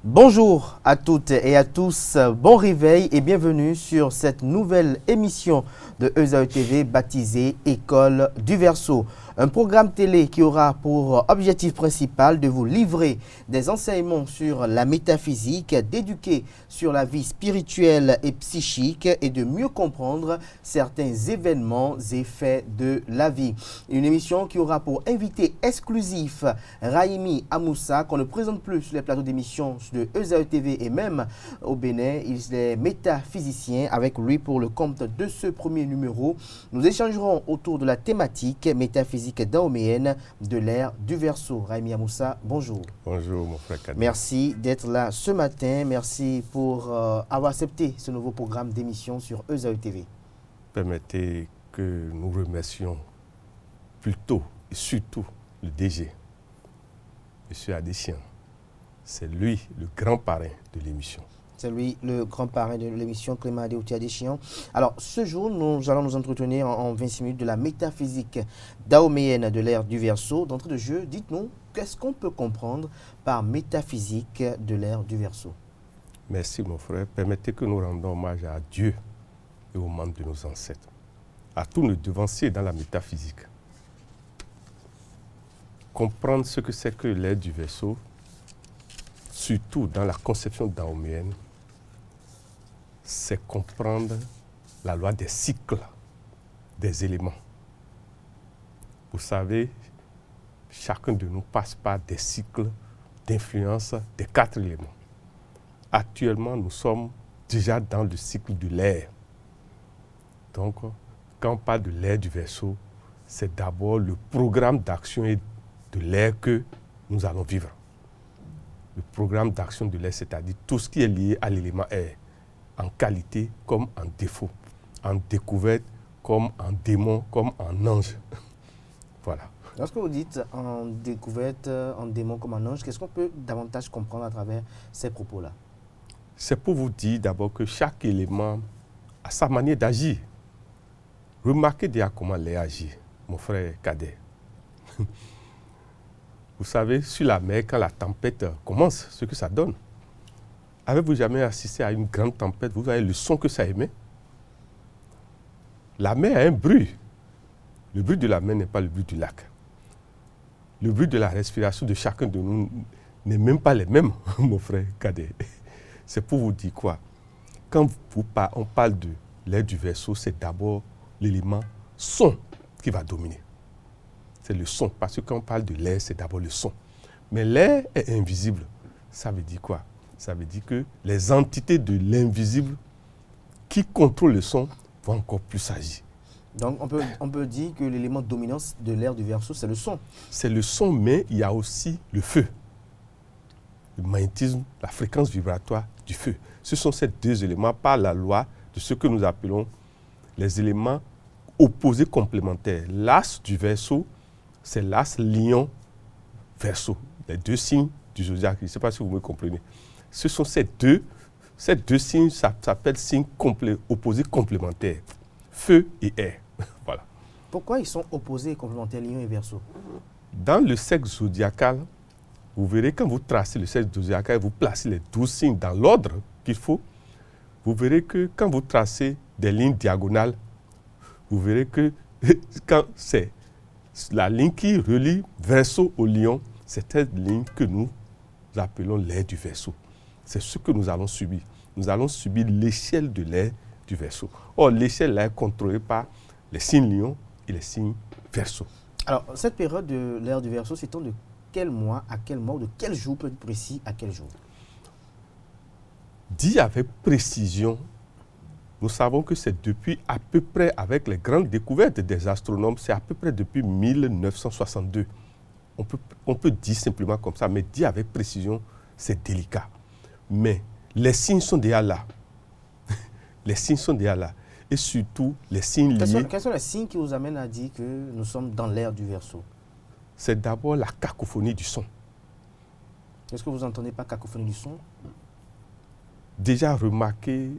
Bonjour à toutes et à tous, bon réveil et bienvenue sur cette nouvelle émission de ESAE TV baptisée École du Verseau. Un programme télé qui aura pour objectif principal de vous livrer des enseignements sur la métaphysique, d'éduquer sur la vie spirituelle et psychique et de mieux comprendre certains événements et faits de la vie. Une émission qui aura pour invité exclusif Raimi Amoussa, qu'on ne présente plus sur les plateaux d'émissions de ESAE TV et même au Bénin. Il est métaphysicien. Avec lui, pour le compte de ce premier numéro, nous échangerons autour de la thématique métaphysique dahoméenne de l'ère du Verseau. Raimi Amoussa, bonjour. Bonjour mon frère Kadé. Merci d'être là ce matin. Merci pour avoir accepté ce nouveau programme d'émission sur ESAE TV. Permettez que nous remercions plutôt et surtout le DG, M. Adessian. C'est lui le grand parrain de l'émission. C'est lui le grand parrain de l'émission, Clément Adéouti Adéchian. Alors, ce jour, nous allons nous entretenir en 26 minutes de la métaphysique dahoméenne de l'ère du Verseau. D'entrée de jeu, dites-nous, qu'est-ce qu'on peut comprendre par métaphysique de l'ère du Verseau? Merci mon frère. Permettez que nous rendons hommage à Dieu et aux membres de nos ancêtres, à tous nos devanciers dans la métaphysique. Comprendre ce que c'est que l'ère du Verseau, surtout dans la conception dahoméenne, c'est comprendre la loi des cycles des éléments. Vous savez, chacun de nous passe par des cycles d'influence des 4 éléments. Actuellement, nous sommes déjà dans le cycle de l'air. Donc, quand on parle de l'ère du Verseau, c'est d'abord le programme d'action et de l'air que nous allons vivre. Le programme d'action de l'air, c'est-à-dire tout ce qui est lié à l'élément air, en qualité comme en défaut, en découverte comme en démon, comme en ange. Voilà. Lorsque vous dites en découverte, en démon comme en ange, qu'est-ce qu'on peut davantage comprendre à travers ces propos-là? C'est pour vous dire d'abord que chaque élément a sa manière d'agir. Remarquez déjà comment l'air agit, mon frère Cadet. Vous savez, sur la mer, quand la tempête commence, ce que ça donne. Avez-vous jamais assisté à une grande tempête? Vous voyez le son que ça émet. La mer a un bruit. Le bruit de la mer n'est pas le bruit du lac. Le bruit de la respiration de chacun de nous n'est même pas les mêmes, mon frère Cadet. C'est pour vous dire quoi? Quand on parle de l'air du Verseau, c'est d'abord l'élément son qui va dominer. C'est le son, parce que quand on parle de l'air, c'est d'abord le son. Mais l'air est invisible. Ça veut dire quoi? Ça veut dire que les entités de l'invisible qui contrôlent le son vont encore plus agir. Donc, on peut dire que l'élément dominant de l'ère du Verseau, c'est le son. C'est le son, mais il y a aussi le feu. Le magnétisme, la fréquence vibratoire du feu. Ce sont ces 2 éléments par la loi de ce que nous appelons les éléments opposés complémentaires. L'as du Verseau, c'est l'as lion-Verseau. Les 2 signes du zodiaque. Je ne sais pas si vous me comprenez. Ce sont ces deux signes, ça s'appelle signes opposés complémentaires. Feu et air. Voilà. Pourquoi ils sont opposés et complémentaires, Lion et Verseau? Dans le cercle zodiacal, vous verrez quand vous tracez le cercle zodiacal, vous placez les 12 signes dans l'ordre qu'il faut, vous verrez que quand vous tracez des lignes diagonales, vous verrez que quand c'est la ligne qui relie Verseau au Lion, c'est cette ligne que nous appelons l'ère du Verseau. C'est ce que nous allons subir. Nous allons subir l'échelle de l'ère du Verseau. Or, l'échelle est contrôlée par les signes Lion et les signes Verseau. Alors, cette période de l'ère du Verseau s'étend de quel mois à quel mois, ou de quel jour, peut être précis, à quel jour? Dit avec précision, nous savons que c'est depuis à peu près, avec les grandes découvertes des astronomes, c'est à peu près depuis 1962. On peut dire simplement comme ça, mais dit avec précision, c'est délicat. Mais les signes sont déjà là. Les signes sont déjà là. Et surtout, les signes liés... Quels sont les signes qui vous amènent à dire que nous sommes dans l'ère du Verseau? C'est d'abord la cacophonie du son. Est-ce que vous entendez pas cacophonie du son? Déjà remarquez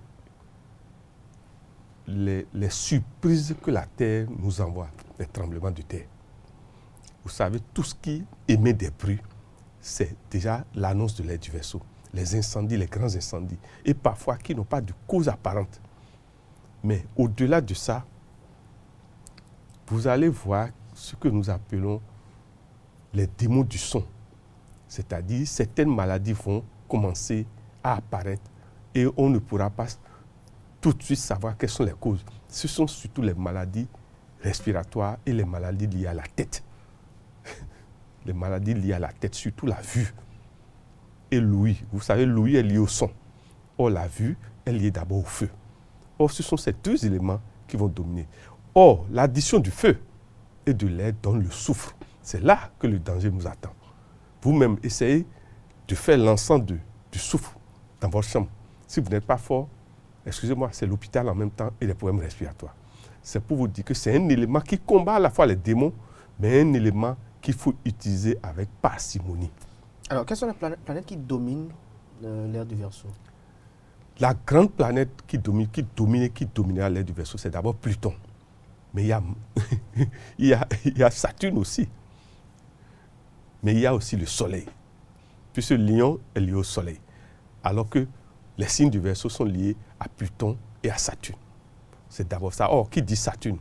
les surprises que la Terre nous envoie, les tremblements de terre. Vous savez, tout ce qui émet des bruits, c'est déjà l'annonce de l'ère du Verseau. les incendies, les grands incendies, et parfois qui n'ont pas de cause apparente. Mais au-delà de ça, vous allez voir ce que nous appelons les démons du son. C'est-à-dire, certaines maladies vont commencer à apparaître et on ne pourra pas tout de suite savoir quelles sont les causes. Ce sont surtout les maladies respiratoires et les maladies liées à la tête. Les maladies liées à la tête, surtout la vue et l'ouïe. Vous savez, l'ouïe est liée au son. Or, la vue est liée d'abord au feu. Or, ce sont ces deux éléments qui vont dominer. Or, l'addition du feu et de l'air donne le soufre. C'est là que le danger nous attend. Vous-même, essayez de faire l'encens du soufre dans votre chambre. Si vous n'êtes pas fort, excusez-moi, c'est l'hôpital en même temps et les problèmes respiratoires. C'est pour vous dire que c'est un élément qui combat à la fois les démons, mais un élément qu'il faut utiliser avec parcimonie. Alors, quelles sont les planètes qui dominent l'ère du Verseau? La grande planète qui dominera l'ère du Verseau, c'est d'abord Pluton. Mais il y a Saturne aussi. Mais il y a aussi le Soleil. Puisque Lion est lié au Soleil. Alors que les signes du Verseau sont liés à Pluton et à Saturne. C'est d'abord ça. Or, qui dit Saturne?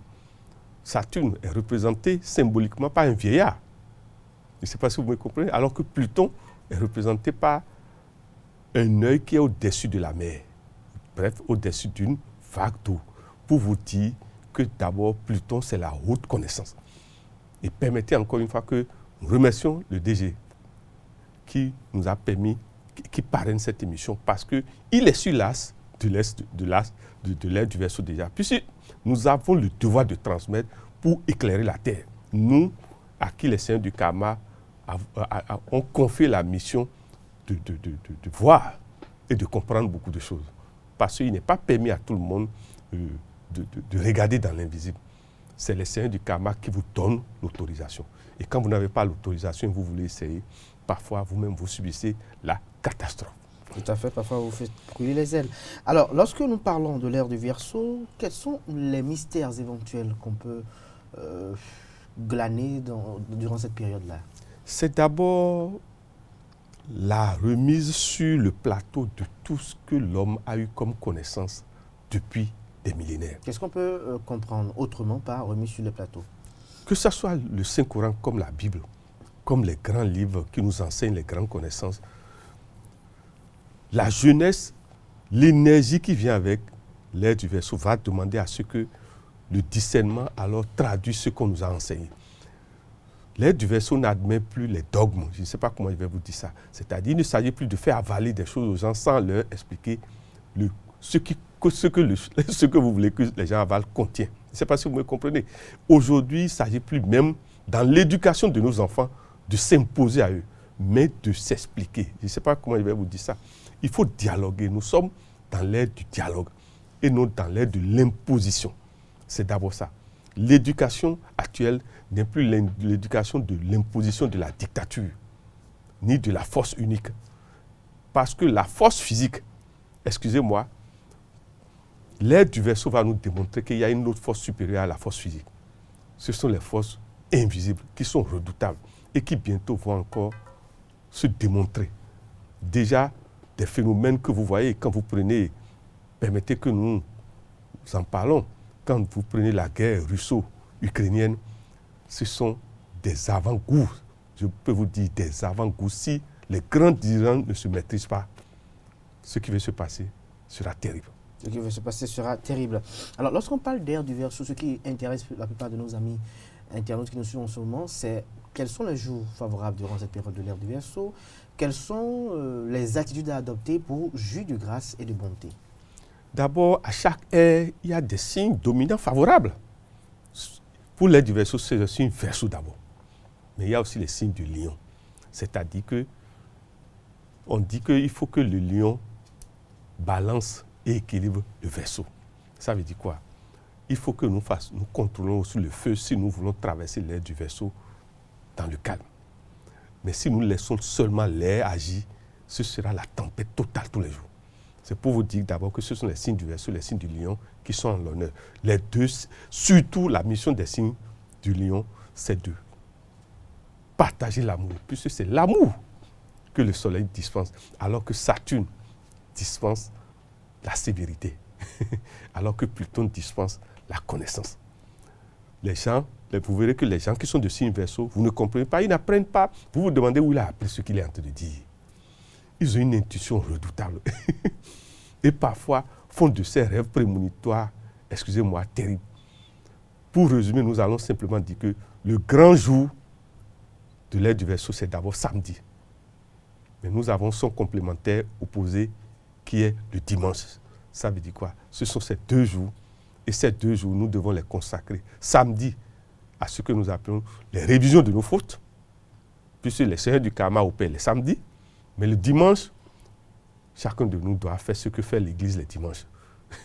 Saturne est représenté symboliquement par un vieillard. Je ne sais pas si vous me comprenez. Alors que Pluton est représenté par un œil qui est au-dessus de la mer. Bref, au-dessus d'une vague d'eau. Pour vous dire que d'abord, Pluton, c'est la haute connaissance. Et permettez encore une fois que nous remercions le DG qui nous a permis, qui parraine cette émission, parce qu'il est sur l'as de l'ère du Verseau déjà. Puisque nous avons le devoir de transmettre pour éclairer la terre. Nous, à qui les seigneurs du karma ont confié la mission de voir et de comprendre beaucoup de choses. Parce qu'il n'est pas permis à tout le monde de regarder dans l'invisible. C'est les seigneurs du karma qui vous donnent l'autorisation. Et quand vous n'avez pas l'autorisation et vous voulez essayer, parfois vous-même vous subissez la catastrophe. Tout à fait, parfois vous faites brûler les ailes. Alors, lorsque nous parlons de l'ère du Verseau, quels sont les mystères éventuels qu'on peut glaner durant cette période-là? C'est d'abord la remise sur le plateau de tout ce que l'homme a eu comme connaissance depuis des millénaires. Qu'est-ce qu'on peut comprendre autrement par remise sur le plateau? Que ce soit le Saint-Coran comme la Bible, comme les grands livres qui nous enseignent les grandes connaissances, la jeunesse, l'énergie qui vient avec l'ère du Verseau va demander à ce que le discernement alors traduise ce qu'on nous a enseigné. L'ère du Verseau n'admet plus les dogmes. Je ne sais pas comment je vais vous dire ça. C'est-à-dire, il ne s'agit plus de faire avaler des choses aux gens sans leur expliquer ce que vous voulez que les gens avalent contient. Je ne sais pas si vous me comprenez. Aujourd'hui, il ne s'agit plus même, dans l'éducation de nos enfants, de s'imposer à eux, mais de s'expliquer. Je ne sais pas comment je vais vous dire ça. Il faut dialoguer. Nous sommes dans l'ère du dialogue et non dans l'ère de l'imposition. C'est d'abord ça. L'éducation actuelle n'est plus l'éducation de l'imposition de la dictature, ni de la force unique. Parce que la force physique, excusez-moi, l'ère du Verseau va nous démontrer qu'il y a une autre force supérieure à la force physique. Ce sont les forces invisibles qui sont redoutables et qui bientôt vont encore se démontrer. Déjà, des phénomènes que vous voyez quand vous prenez, permettez que nous en parlons, quand vous prenez la guerre russo-ukrainienne, ce sont des avant-goûts. Je peux vous dire des avant-goûts. Si les grands dirigeants ne se maîtrisent pas, ce qui va se passer sera terrible. Ce qui va se passer sera terrible. Alors, lorsqu'on parle d'ère du Verseau, ce qui intéresse la plupart de nos amis internautes qui nous suivent en ce moment, c'est quels sont les jours favorables durant cette période de l'ère du Verseau, quelles sont les attitudes à adopter pour jus de grâce et de bonté. D'abord, à chaque ère, il y a des signes dominants favorables. Pour l'ère du Verseau, c'est le signe Verseau d'abord. Mais il y a aussi les signes du Lion. C'est-à-dire que on dit qu'il faut que le Lion balance et équilibre le Verseau. Ça veut dire quoi? Il faut que nous contrôlons aussi le feu si nous voulons traverser l'ère du Verseau dans le calme. Mais si nous laissons seulement l'air agir, ce sera la tempête totale tous les jours. C'est pour vous dire d'abord que ce sont les signes du Verseau, les signes du Lion qui sont en l'honneur. Les deux, surtout la mission des signes du Lion, c'est de partager l'amour, puisque c'est l'amour que le soleil dispense, alors que Saturne dispense la sévérité, alors que Pluton dispense la connaissance. Les gens, vous verrez que les gens qui sont de signe Verseau, vous ne comprenez pas, ils n'apprennent pas. Vous vous demandez où il a appris ce qu'il est en train de dire. Ils ont une intuition redoutable. Et parfois font de ces rêves prémonitoires, excusez-moi, terribles. Pour résumer, nous allons simplement dire que le grand jour de l'ère du Verseau, c'est d'abord samedi. Mais nous avons son complémentaire opposé qui est le dimanche. Ça veut dire quoi? Ce sont ces 2 jours. Et ces 2 jours, nous devons les consacrer. Samedi, à ce que nous appelons les révisions de nos fautes, puisque les seigneurs du karma opèrent les samedis. Mais le dimanche, chacun de nous doit faire ce que fait l'Église les dimanches.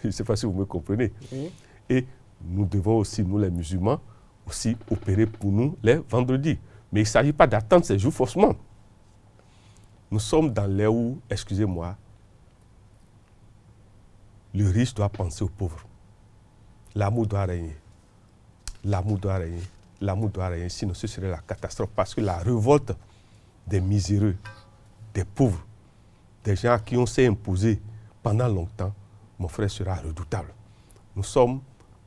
Je ne sais pas si vous me comprenez. Oui. Et nous devons aussi, nous les musulmans, aussi opérer pour nous les vendredis. Mais il ne s'agit pas d'attendre ces jours forcément. Nous sommes dans l'ère où, excusez-moi, le riche doit penser aux pauvres. L'amour doit régner. L'amour doit régner. L'amour doit régner, sinon ce serait la catastrophe. Parce que la révolte des miséreux, des pauvres, des gens à qui on s'est imposé pendant longtemps, mon frère, sera redoutable. Nous sommes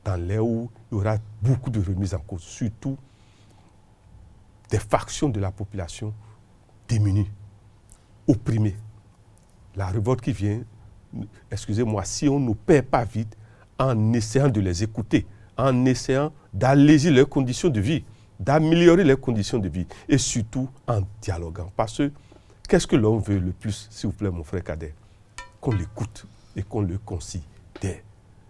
dans l'ère où il y aura beaucoup de remises en cause, surtout des factions de la population démunies, opprimées. La révolte qui vient, excusez-moi, si on ne perd pas vite en essayant de les écouter, en essayant d'alléger leurs conditions de vie, d'améliorer leurs conditions de vie, et surtout en dialoguant. Parce que qu'est-ce que l'on veut le plus, s'il vous plaît, mon frère Kader? Qu'on l'écoute et qu'on le considère.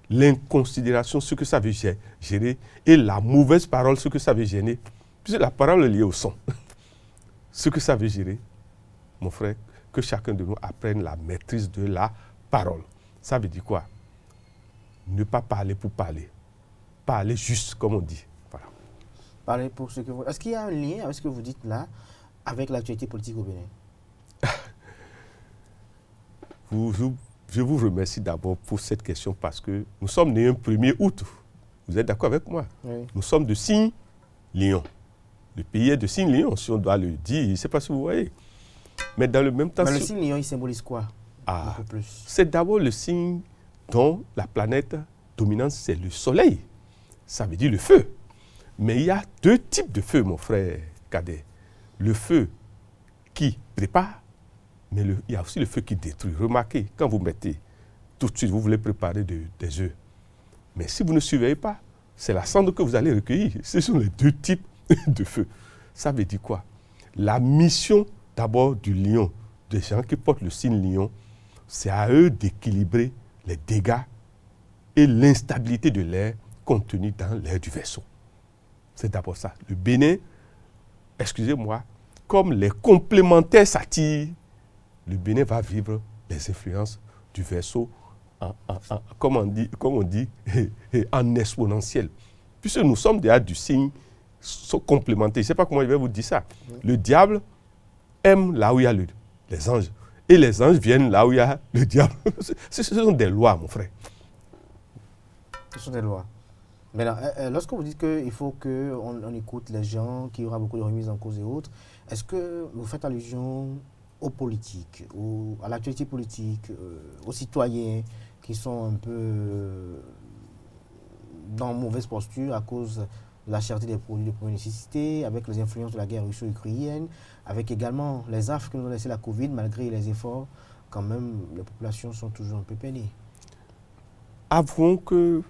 L'inconsidération, ce que ça veut gérer, et la mauvaise parole, ce que ça veut gêner, puisque la parole est liée au son. Ce que ça veut gérer, mon frère, que chacun de nous apprenne la maîtrise de la parole. Ça veut dire quoi? Ne pas parler pour parler. Parler juste, comme on dit. Voilà. Parler pour ce que vous... Est-ce qu'il y a un lien avec ce que vous dites là, avec l'actualité politique au Bénin? Je vous remercie d'abord pour cette question parce que nous sommes nés un 1er août. Vous êtes d'accord avec moi? Oui. Nous sommes de signe Lion. Le pays est de signe Lion, si on doit le dire. Je ne sais pas si vous voyez. Mais dans le même temps... Mais le signe Lion, il symbolise quoi? Un peu plus. C'est d'abord le signe dont la planète dominante, c'est le soleil. Ça veut dire le feu. Mais il y a 2 types de feu, mon frère Kader. Le feu qui prépare, mais il y a aussi le feu qui détruit. Remarquez, quand vous mettez, tout de suite, vous voulez préparer des œufs. Mais si vous ne surveillez pas, c'est la cendre que vous allez recueillir. Ce sont les 2 types de feu. Ça veut dire quoi? La mission d'abord du lion, des gens qui portent le signe lion, c'est à eux d'équilibrer les dégâts et l'instabilité de l'air contenue dans l'air du Verseau. C'est d'abord ça. Le Bénin, excusez-moi, comme les complémentaires s'attirent, le Bénin va vivre les influences du Verseau comme on dit, en exponentiel. Puisque nous sommes déjà du signe complémentaire. Je ne sais pas comment je vais vous dire ça. Le diable aime là où il y a les anges. Et les anges viennent là où il y a le diable. Ce sont des lois, mon frère. Ce sont des lois. Maintenant, lorsque vous dites qu'il faut qu'on écoute les gens, qu'il y aura beaucoup de remises en cause et autres, est-ce que vous faites allusion aux politiques, à l'actualité politique, aux citoyens qui sont un peu dans mauvaise posture à cause de la cherté des produits de première nécessité, avec les influences de la guerre russo-ukrainienne, avec également les affres que nous a laissé la Covid, malgré les efforts, quand même, les populations sont toujours un peu peinées. Avouons que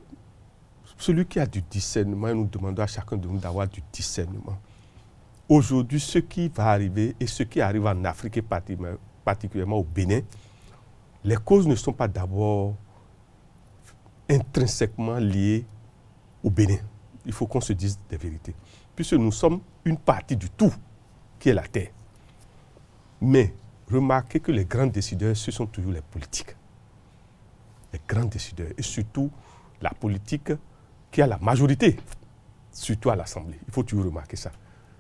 celui qui a du discernement, nous demandons à chacun de nous d'avoir du discernement. Aujourd'hui, ce qui va arriver et ce qui arrive en Afrique et particulièrement au Bénin, les causes ne sont pas d'abord intrinsèquement liées au Bénin. Il faut qu'on se dise des vérités. Puisque nous sommes une partie du tout qui est la terre. Mais remarquez que les grands décideurs, ce sont toujours les politiques. Les grands décideurs. Et surtout la politique qui a la majorité, surtout à l'Assemblée. Il faut toujours remarquer ça.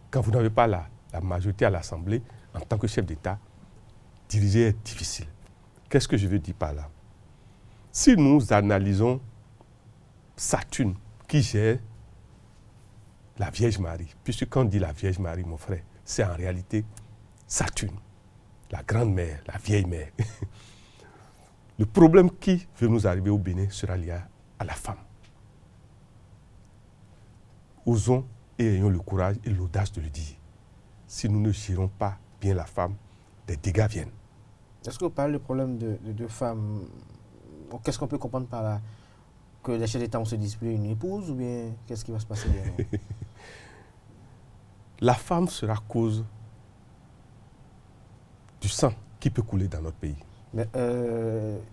Quand vous n'avez pas la majorité à l'Assemblée, en tant que chef d'État, diriger est difficile. Qu'est-ce que je veux dire par là? Si nous analysons Saturne, qui gère la Vierge Marie, puisque quand on dit la Vierge Marie, mon frère, c'est en réalité Saturne. la grande-mère, la vieille mère. Le problème qui veut nous arriver au Bénin sera lié à la femme. Osons et ayons le courage et l'audace de le dire. Si nous ne gérons pas bien la femme, des dégâts viennent. Est-ce que vous parlez de problème de femmes? Qu'est-ce qu'on peut comprendre par là? Que les chefs d'État vont se disputer une épouse ou bien qu'est-ce qui va se passer derrière? La femme sera cause du sang qui peut couler dans notre pays. Mais,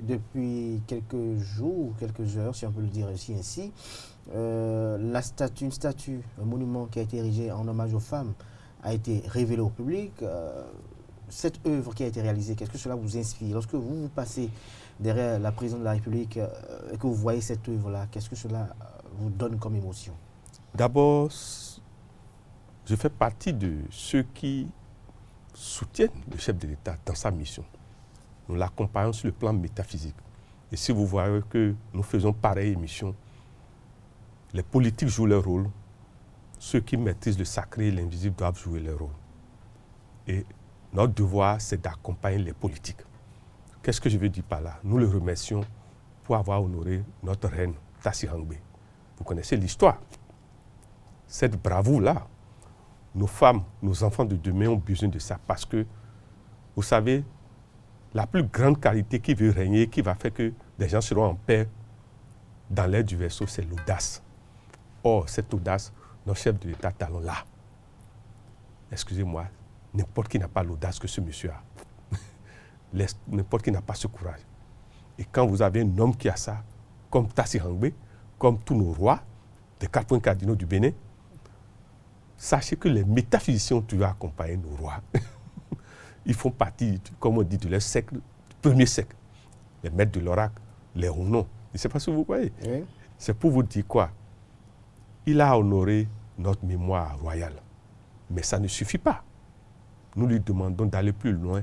depuis quelques jours, quelques heures, si on peut le dire ainsi, une statue, un monument qui a été érigé en hommage aux femmes a été révélé au public. Cette œuvre qui a été réalisée, qu'est-ce que cela vous inspire? Lorsque vous passez derrière la présidente de la République et que vous voyez cette œuvre-là, qu'est-ce que cela vous donne comme émotion? D'abord, je fais partie de ceux qui soutiennent le chef de l'État dans sa mission. Nous l'accompagnons sur le plan métaphysique. Et si vous voyez que nous faisons pareille émission, les politiques jouent leur rôle, ceux qui maîtrisent le sacré et l'invisible doivent jouer leur rôle. Et notre devoir, c'est d'accompagner les politiques. Qu'est-ce que je veux dire par là? Nous le remercions pour avoir honoré notre reine Tassi Hangbe. Vous connaissez l'histoire. Cette bravoure-là, nos femmes, nos enfants de demain ont besoin de ça parce que, vous savez, la plus grande qualité qui veut régner, qui va faire que les gens seront en paix dans l'ère du Verseau, c'est l'audace. Or, cette audace, notre chef de l'État talon là. Excusez-moi, n'importe qui n'a pas l'audace que ce monsieur a. N'importe qui n'a pas ce courage. Et quand vous avez un homme qui a ça, comme Tassi Hangbe, comme tous nos rois, des 4 points cardinaux du Bénin, sachez que les métaphysiciens ont toujours accompagné nos rois. Ils font partie, comme on dit, de leur siècle, du premier siècle. Les maîtres de l'oracle, les Rounon. Je ne sais pas si vous voyez. Oui. C'est pour vous dire quoi? Il a honoré notre mémoire royale. Mais ça ne suffit pas. Nous lui demandons d'aller plus loin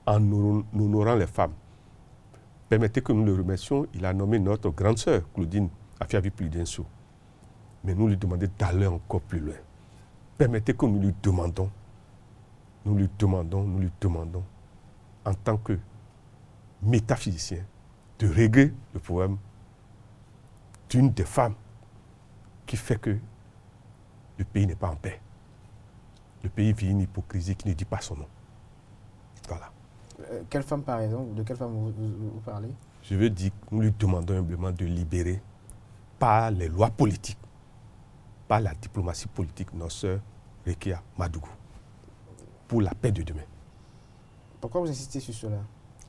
en honorant les femmes. Permettez que nous le remercions. Il a nommé notre grande sœur, Claudine Afiavi-Prudencio. Mais nous lui demandons d'aller encore plus loin. Permettez que nous lui demandons, en tant que métaphysicien, de régler le problème d'une des femmes qui fait que le pays n'est pas en paix. Le pays vit une hypocrisie qui ne dit pas son nom. Voilà. Quelle femme, par exemple? De quelle femme vous parlez? Je veux dire que nous lui demandons humblement de libérer par les lois politiques, par la diplomatie politique, notre sœur Rekia Madougou, pour la paix de demain. Pourquoi vous insistez sur cela?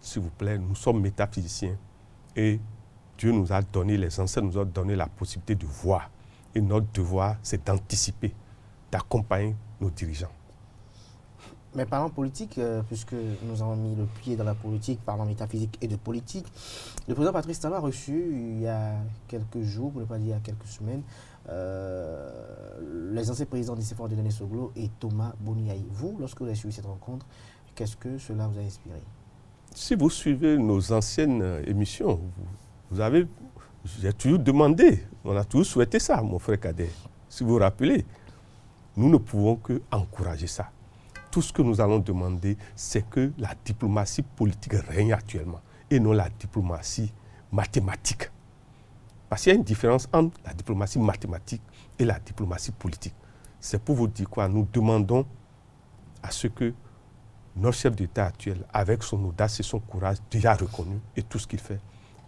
S'il vous plaît, nous sommes métaphysiciens et Dieu nous a donné, les ancêtres nous ont donné la possibilité de voir. Et notre devoir, c'est d'anticiper, d'accompagner nos dirigeants. Mais parlant politique, puisque nous avons mis le pied dans la politique, parlant métaphysique et de politique, le président Patrice Talon a reçu il y a quelques jours, pour ne pas dire il y a quelques semaines, les anciens présidents d'ICFOR de Denis Soglo et Thomas Boniaï. Vous, lorsque vous avez suivi cette rencontre, qu'est-ce que cela vous a inspiré? Si vous suivez nos anciennes émissions, j'ai toujours demandé, on a toujours souhaité ça, mon frère Kader. Si vous vous rappelez, nous ne pouvons que encourager ça. Tout ce que nous allons demander, c'est que la diplomatie politique règne actuellement et non la diplomatie mathématique. Parce qu'il y a une différence entre la diplomatie mathématique et la diplomatie politique. C'est pour vous dire quoi? Nous demandons à ce que notre chef d'État actuel, avec son audace et son courage déjà reconnu et tout ce qu'il fait,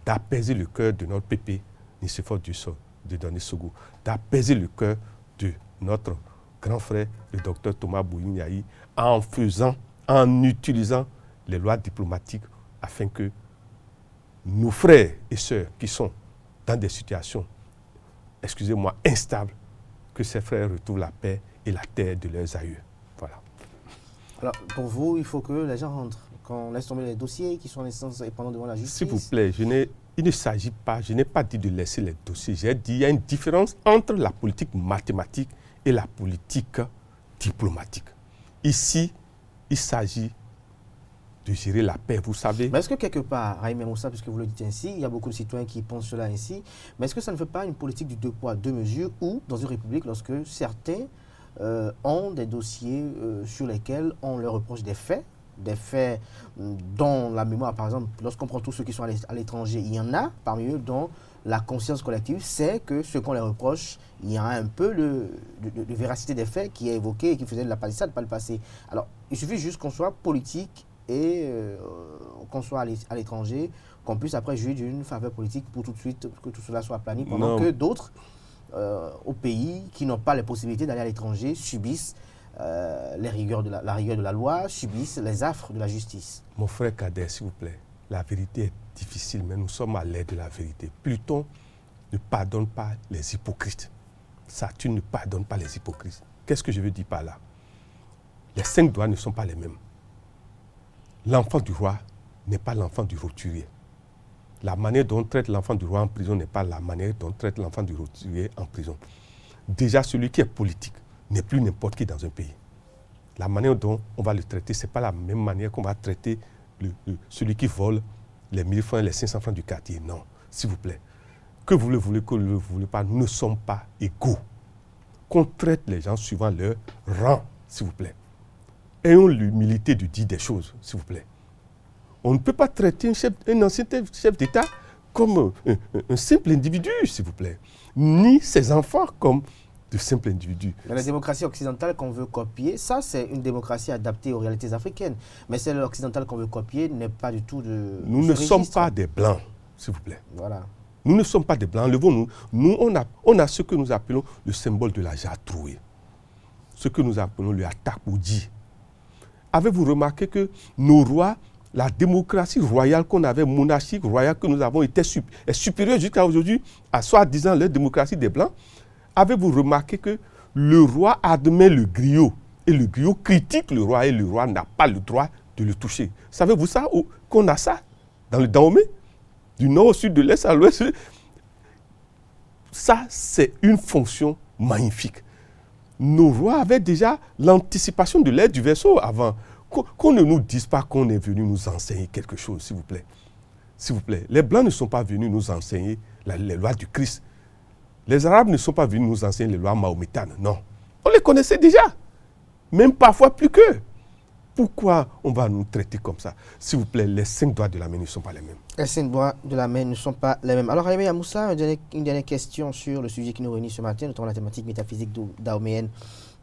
d'apaiser le cœur de notre pépé, Nicéphore de Denis Soglo, d'apaiser le cœur de notre grand frère, le docteur Thomas Boniaï, en utilisant les lois diplomatiques afin que nos frères et sœurs qui sont dans des situations, excusez-moi, instables, que ces frères retrouvent la paix et la terre de leurs aïeux. Voilà. Alors, pour vous, il faut que les gens rentrent, qu'on laisse tomber les dossiers qui sont en instance et pendant devant la justice. S'il vous plaît, il ne s'agit pas, je n'ai pas dit de laisser les dossiers. J'ai dit qu'il y a une différence entre la politique mathématique et la politique diplomatique. Ici, il s'agit de gérer la paix, vous savez. Mais est-ce que quelque part, Raïm Moussa, puisque vous le dites ainsi, il y a beaucoup de citoyens qui pensent cela ainsi, mais est-ce que ça ne fait pas une politique du deux poids, deux mesures, où, dans une république, lorsque certains ont des dossiers sur lesquels on leur reproche des faits, des faits dont la mémoire, par exemple, lorsqu'on prend tous ceux qui sont à l'étranger, il y en a parmi eux dont la conscience collective sait que ce qu'on les reproche, il y a un peu de véracité des faits qui est évoqué et qui faisait de la palissade par le passé. Alors, il suffit juste qu'on soit politique et qu'on soit à l'étranger, qu'on puisse après jouir d'une faveur politique pour tout de suite que tout cela soit aplani, pendant que d'autres, au pays, qui n'ont pas les possibilités d'aller à l'étranger, subissent la rigueur de la loi, subissent les affres de la justice. Mon frère Kader, s'il vous plaît, la vérité est difficile, mais nous sommes à l'aide de la vérité. Pluton ne pardonne pas les hypocrites. Saturne ne pardonne pas les hypocrites. Qu'est-ce que je veux dire par là? Les 5 doigts ne sont pas les mêmes. L'enfant du roi n'est pas l'enfant du roturier. La manière dont on traite l'enfant du roi en prison n'est pas la manière dont on traite l'enfant du roturier en prison. Déjà, celui qui est politique n'est plus n'importe qui dans un pays. La manière dont on va le traiter, ce n'est pas la même manière qu'on va traiter celui qui vole les 1000 francs et les 500 francs du quartier. Non, s'il vous plaît. Que vous le voulez, que vous ne le voulez pas, nous ne sommes pas égaux. Qu'on traite les gens suivant leur rang, s'il vous plaît. Ayons l'humilité de dire des choses, s'il vous plaît. On ne peut pas traiter un ancien chef d'État comme un simple individu, s'il vous plaît. Ni ses enfants comme de simples individus. Dans la démocratie occidentale qu'on veut copier, ça c'est une démocratie adaptée aux réalités africaines. Mais celle occidentale qu'on veut copier n'est pas du tout de... Nous ne sommes pas des blancs, s'il vous plaît. Voilà. Nous ne sommes pas des blancs, levons-nous. Nous, on a ce que nous appelons le symbole de la jarre trouée. Ce que nous appelons le Atakoudi. Avez-vous remarqué que nos rois, la démocratie royale qu'on avait, monarchique royale que nous avons, est supérieure jusqu'à aujourd'hui à soi-disant la démocratie des blancs? Avez-vous remarqué que le roi admet le griot et le griot critique le roi et le roi n'a pas le droit de le toucher? Savez-vous ça, qu'on a ça dans le Dahomey? Du nord au sud, de l'est à l'ouest. Ça, c'est une fonction magnifique. Nos rois avaient déjà l'anticipation de l'aide du Verseau avant. Qu'on ne nous dise pas qu'on est venu nous enseigner quelque chose, s'il vous plaît. S'il vous plaît. Les Blancs ne sont pas venus nous enseigner les lois du Christ. Les Arabes ne sont pas venus nous enseigner les lois mahométanes. Non. On les connaissait déjà. Même parfois plus qu'eux. Pourquoi on va nous traiter comme ça? S'il vous plaît, les 5 doigts de la main ne sont pas les mêmes. Les 5 doigts de la main ne sont pas les mêmes. Alors, Aimé Moussa, une dernière question sur le sujet qui nous réunit ce matin, notamment la thématique métaphysique dahoméenne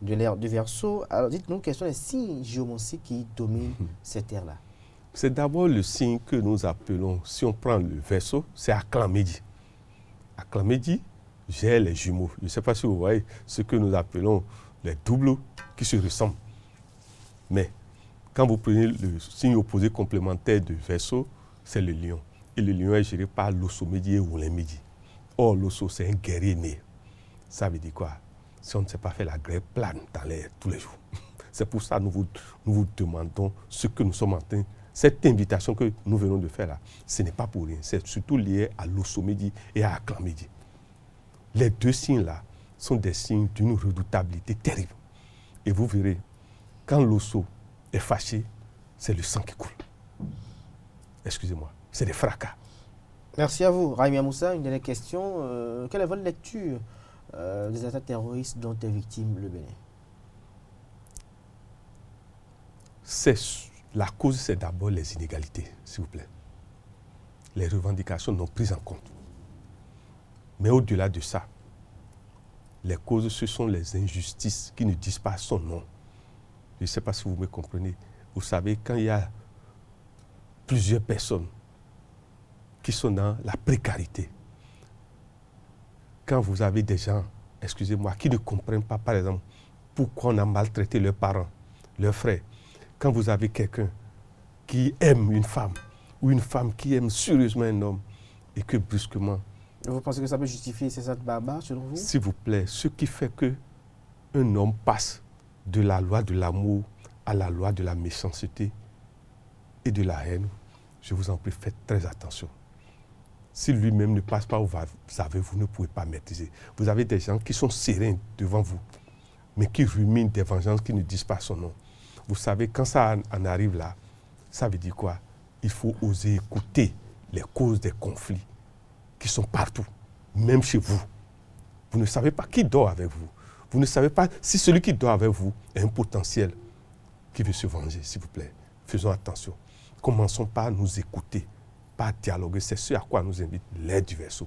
de l'ère du Verseau. Alors, dites-nous, quels sont les signes géomantiques qui dominent cette ère-là? C'est d'abord le signe que nous appelons, si on prend le Verseau, c'est Aklamedi. Aklamedi, j'ai les jumeaux. Je ne sais pas si vous voyez ce que nous appelons les doubles qui se ressemblent. Mais quand vous prenez le signe opposé complémentaire du Verseau, c'est le lion. Et le lion est géré par l'Osso-Médi et Oulen-Médi. Or, l'Osso, c'est un guerrier né. Ça veut dire quoi? Si on ne sait pas faire la grève plane dans l'air tous les jours. C'est pour ça que nous vous demandons ce que nous sommes en train. Cette invitation que nous venons de faire là, ce n'est pas pour rien. C'est surtout lié à l'Osso-Médi et à Aklamedi. Les 2 signes-là sont des signes d'une redoutabilité terrible. Et vous verrez, quand l'Osso est fâché, c'est le sang qui coule. Excusez-moi, c'est des fracas. Merci à vous. Raimi Moussa, une dernière question. Quelle est votre lecture des attaques terroristes dont est victime le Bénin? La cause, c'est d'abord les inégalités, s'il vous plaît. Les revendications non prises en compte. Mais au-delà de ça, les causes, ce sont les injustices qui ne disent pas son nom. Je ne sais pas si vous me comprenez. Vous savez, quand il y a plusieurs personnes qui sont dans la précarité, quand vous avez des gens, excusez-moi, qui ne comprennent pas, par exemple, pourquoi on a maltraité leurs parents, leurs frères, quand vous avez quelqu'un qui aime une femme, ou une femme qui aime sérieusement un homme, et que brusquement... Vous pensez que ça peut justifier ces actes barbares, selon vous? S'il vous plaît, ce qui fait qu'un homme passe de la loi de l'amour à la loi de la méchanceté et de la haine, je vous en prie, faites très attention. Si lui-même ne passe pas, vous ne pouvez pas maîtriser. Vous avez des gens qui sont sereins devant vous, mais qui ruminent des vengeances qui ne disent pas son nom. Vous savez, quand ça en arrive là, ça veut dire quoi? Il faut oser écouter les causes des conflits qui sont partout, même chez vous. Vous ne savez pas qui dort avec vous. Vous ne savez pas si celui qui dort avec vous est un potentiel qui veut se venger, s'il vous plaît. faisons attention. Commençons par nous écouter, par dialoguer. C'est ce à quoi nous invite l'air du Verseau.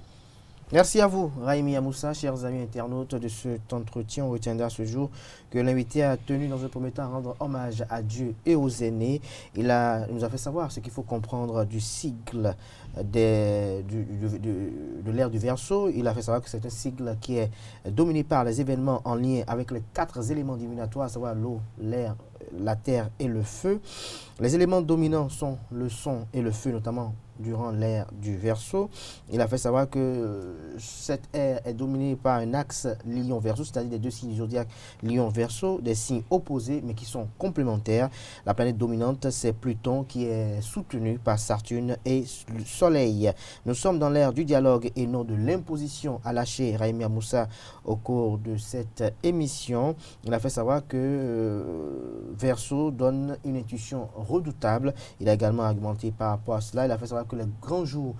Merci à vous, Raimi Amoussa, chers amis internautes de cet entretien. On retiendra ce jour que l'invité a tenu dans un premier temps à rendre hommage à Dieu et aux aînés. Il nous a fait savoir ce qu'il faut comprendre du sigle de l'ère du Verseau. Il a fait savoir que c'est un sigle qui est dominé par les événements en lien avec les 4 éléments divinatoires, à savoir l'eau, l'air, la terre et le feu. Les éléments dominants sont le son et le feu, notamment durant l'ère du Verseau. Il a fait savoir que cette ère est dominée par un axe Lion-Verseau, c'est-à-dire des 2 signes du zodiaque Lion-Verseau, des signes opposés mais qui sont complémentaires. La planète dominante, c'est Pluton qui est soutenu par Saturne et le Soleil. Nous sommes dans l'ère du dialogue et non de l'imposition, a lâché Raimi Amoussa au cours de cette émission. Il a fait savoir que Verseau donne une intuition redoutable. Il a également argumenté par rapport à cela. Il a fait savoir que les grands jours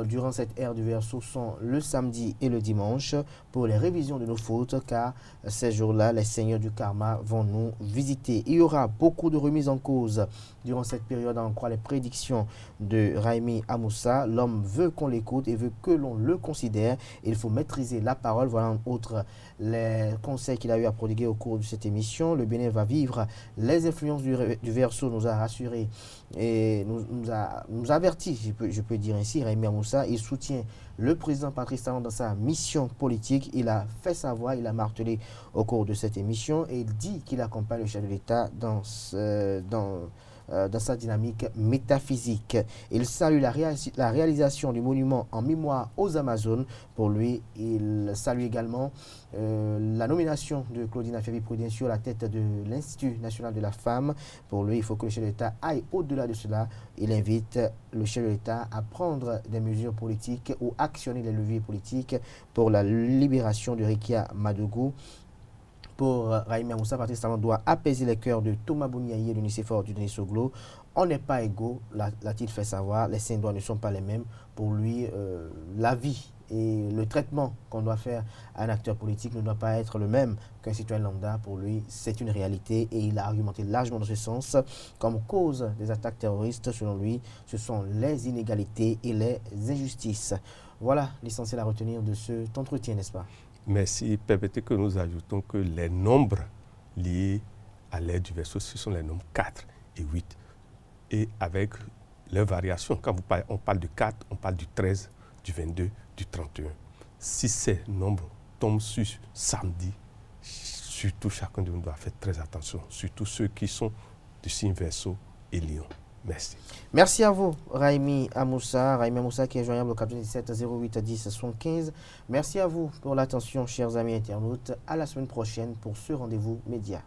durant cette ère du Verseau sont le samedi et le dimanche pour les révisions de nos fautes, car ces jours-là, les seigneurs du karma vont nous visiter. Il y aura beaucoup de remises en cause durant cette période, en croit les prédictions de Raimi Amoussa. L'homme veut qu'on l'écoute et veut que l'on le considère. Il faut maîtriser la parole. Voilà entre autres les conseils qu'il a eu à prodiguer au cours de cette émission. Le Bénin va vivre les influences du Verseau, nous a rassuré et nous a averti, je peux dire ainsi, Raimi Amoussa. Il soutient le président Patrice Talon dans sa mission politique. Il a fait savoir, il a martelé au cours de cette émission et il dit qu'il accompagne le chef de l'État dans sa dynamique métaphysique. Il salue la réalisation du monument en mémoire aux Amazones. Pour lui, il salue également la nomination de Claudine Affaire-Prudencio à la tête de l'Institut national de la femme. Pour lui, il faut que le chef de l'État aille au-delà de cela. Il invite le chef de l'État à prendre des mesures politiques ou actionner les leviers politiques pour la libération de Rekia Madougou. Pour Raimi Amoussa, Patrice Talon doit apaiser les cœurs de Thomas Bouniaï et de Nicéphore du Denis Soglo. On n'est pas égaux, l'a-t-il fait savoir. Les saints droits ne sont pas les mêmes. Pour lui, la vie et le traitement qu'on doit faire à un acteur politique ne doit pas être le même qu'un citoyen lambda. Pour lui, c'est une réalité et il a argumenté largement dans ce sens. Comme cause des attaques terroristes, selon lui, ce sont les inégalités et les injustices. Voilà l'essentiel à retenir de cet entretien, n'est-ce pas? Merci. Permettez que nous ajoutons que les nombres liés à l'ère du Verseau, ce sont les nombres 4 et 8. Et avec leurs variations, quand on parle de 4, on parle du 13, du 22, du 31. Si ces nombres tombent sur samedi, surtout chacun de nous doit faire très attention, surtout ceux qui sont du signe Verseau et Lion. Merci. Merci à vous, Raimi Amoussa. Raimi Amoussa qui est joignable au 97 08 10 75. Merci à vous pour l'attention, chers amis internautes. À la semaine prochaine pour ce rendez-vous média.